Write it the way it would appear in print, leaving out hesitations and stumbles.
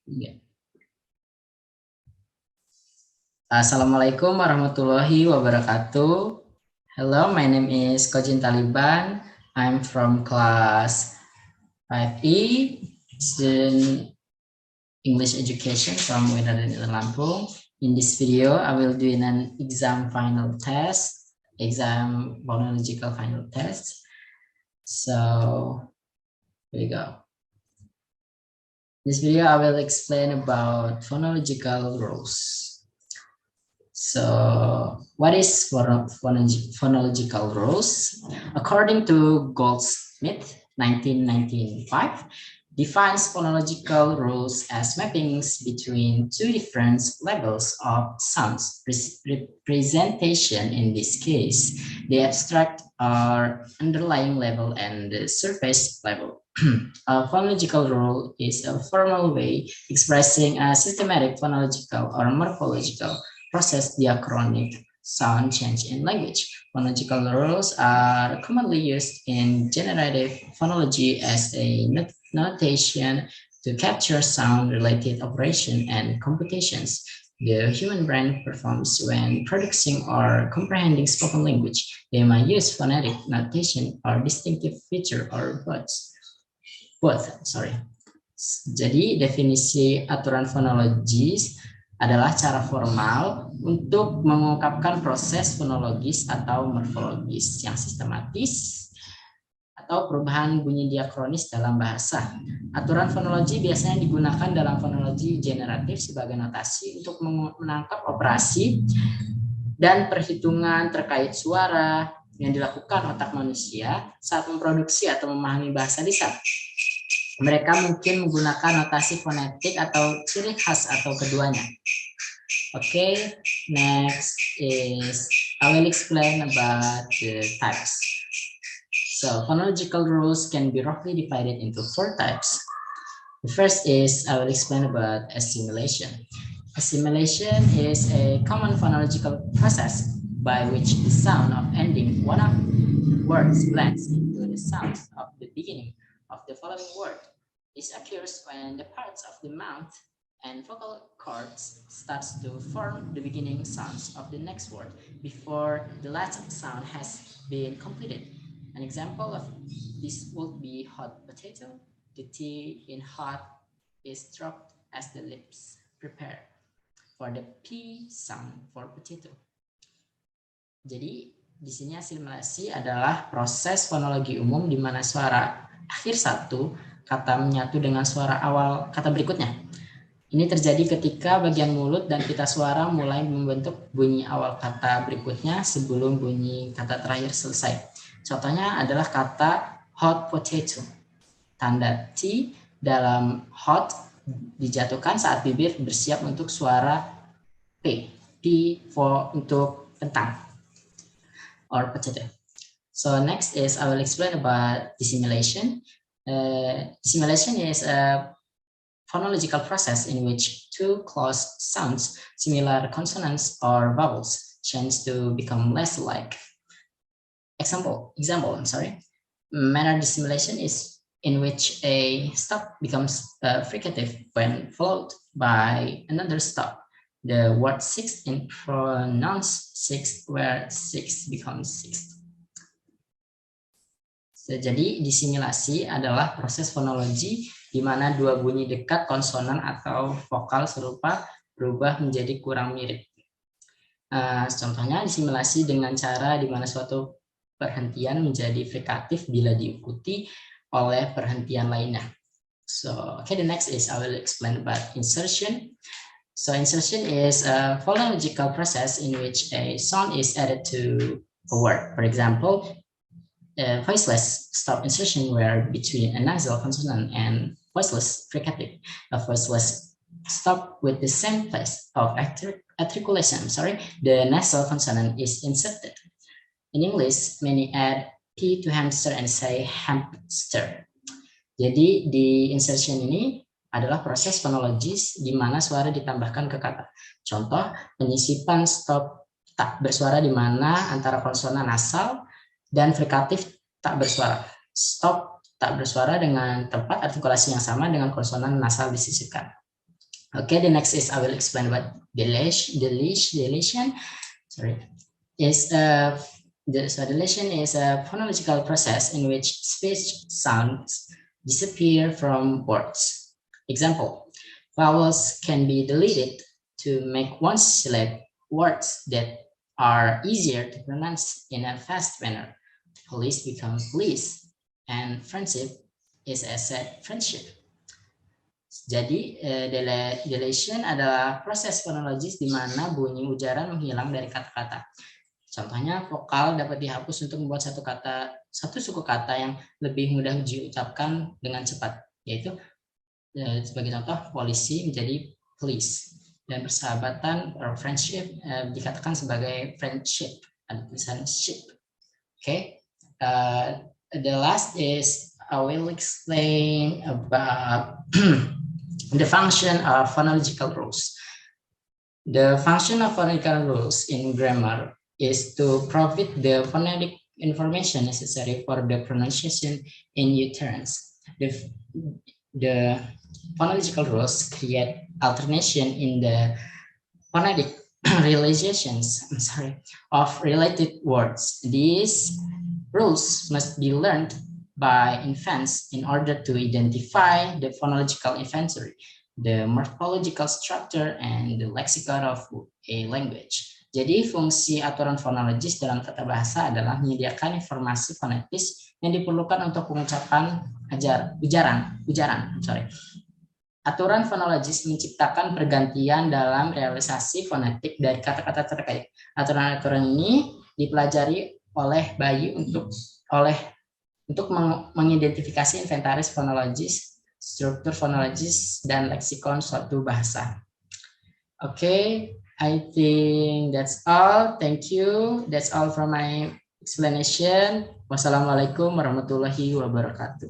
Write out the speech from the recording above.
Ya. Assalamualaikum warahmatullahi wabarakatuh. Hello, my name is Kojin Taliban. I'm from class 5E, student English education from Wilayah Lampung. In this video, I will do an exam phonological final test. So, here we go. In this video, I will explain about phonological rules. So, what is phonological rules? According to Goldsmith, 1995, defines phonological rules as mappings between two different levels of sounds representation. In this case, the abstract or underlying level and the surface level. A phonological rule is a formal way expressing a systematic phonological or morphological process diachronic sound change in language. Phonological rules are commonly used in generative phonology as a notation to capture sound-related operation and computations the human brain performs when producing or comprehending spoken language. They might use phonetic notation or distinctive feature or both. Jadi definisi aturan fonologis adalah cara formal untuk mengungkapkan proses fonologis atau morfologis yang sistematis atau perubahan bunyi diakronis dalam bahasa. Aturan fonologi biasanya digunakan dalam fonologi generatif sebagai notasi untuk menangkap operasi dan perhitungan terkait suara yang dilakukan otak manusia saat memproduksi atau memahami bahasa lisan. Mereka mungkin menggunakan notasi fonetik atau ciri khas atau keduanya. Okay, next is I will explain about the types. So phonological rules can be roughly divided into 4 types. The first is I will explain about assimilation. Assimilation is a common phonological process by which the sound of ending one of the words blends into the sounds of the beginning of the following word. This occurs when the parts of the mouth and vocal cords starts to form the beginning sounds of the next word before the last sound has been completed. An example of this would be hot potato. The T in hot is dropped as the lips prepare for the P sound for potato. Jadi di sini asimilasi adalah proses fonologi umum di mana suara akhir satu kata menyatu dengan suara awal kata berikutnya. Ini terjadi ketika bagian mulut dan pita suara mulai membentuk bunyi awal kata berikutnya sebelum bunyi kata terakhir selesai. Contohnya adalah kata hot potato. Tanda T dalam hot dijatuhkan saat bibir bersiap untuk suara P. P untuk kentang or potato. So next is I will explain about dissimilation. Dissimilation is a phonological process in which two close sounds, similar consonants or vowels, change to become less alike. Example, manner dissimilation is in which a stop becomes fricative when followed by another stop. The word six in pronounce six, where six becomes six. Jadi disimilasi adalah proses fonologi di mana dua bunyi dekat konsonan atau vokal serupa berubah menjadi kurang mirip. Contohnya disimilasi dengan cara di mana suatu perhentian menjadi frikatif bila diikuti oleh perhentian lainnya. So, okay, the next is I will explain about insertion. So, insertion is a phonological process in which a sound is added to a word. For example, voiceless stop insertion where between a nasal consonant and voiceless fricative. A voiceless stop with the same place of articulation, the nasal consonant is inserted. In English, many add P to hamster and say hamster. Jadi di insertion ini adalah proses fonologis di mana suara ditambahkan ke kata. Contoh, penyisipan stop tak bersuara di mana antara konsonan nasal dan frikatif tak bersuara. Stop tak bersuara dengan tempat artikulasi yang sama dengan konsonan nasal disisipkan. Okay, the next is I will explain what deletion. Sorry, is deletion is a phonological process in which speech sounds disappear from words. Example: vowels can be deleted to make one-syllable words that are easier to pronounce in a fast manner. Police becomes police, and friendship is as said friendship. Jadi, deletion adalah proses fonologis di mana bunyi ujaran menghilang dari kata-kata. Contohnya, vokal dapat dihapus untuk membuat satu suku kata yang lebih mudah diucapkan dengan cepat, yaitu sebagai contoh polisi menjadi police, dan persahabatan atau friendship dikatakan sebagai friendship, ada tulisan ship. Okay, the last is I will explain about the function of phonological rules. The function of phonological rules in grammar is to provide the phonetic information necessary for the pronunciation in utterance. The phonological rules create alternation in the phonetic realizations of related words. These rules must be learned by infants in order to identify the phonological inventory, the morphological structure, and the lexicon of a language. Jadi fungsi aturan fonologis dalam tata bahasa adalah menyediakan informasi fonetis yang diperlukan untuk pengucapan ujaran. Aturan fonologis menciptakan pergantian dalam realisasi fonetik dari kata-kata terkait. Aturan-aturan ini dipelajari oleh bayi untuk mengidentifikasi inventaris fonologis, struktur fonologis, dan leksikon suatu bahasa. Okay, I think that's all. Thank you. That's all from my explanation. Wassalamualaikum warahmatullahi wabarakatuh.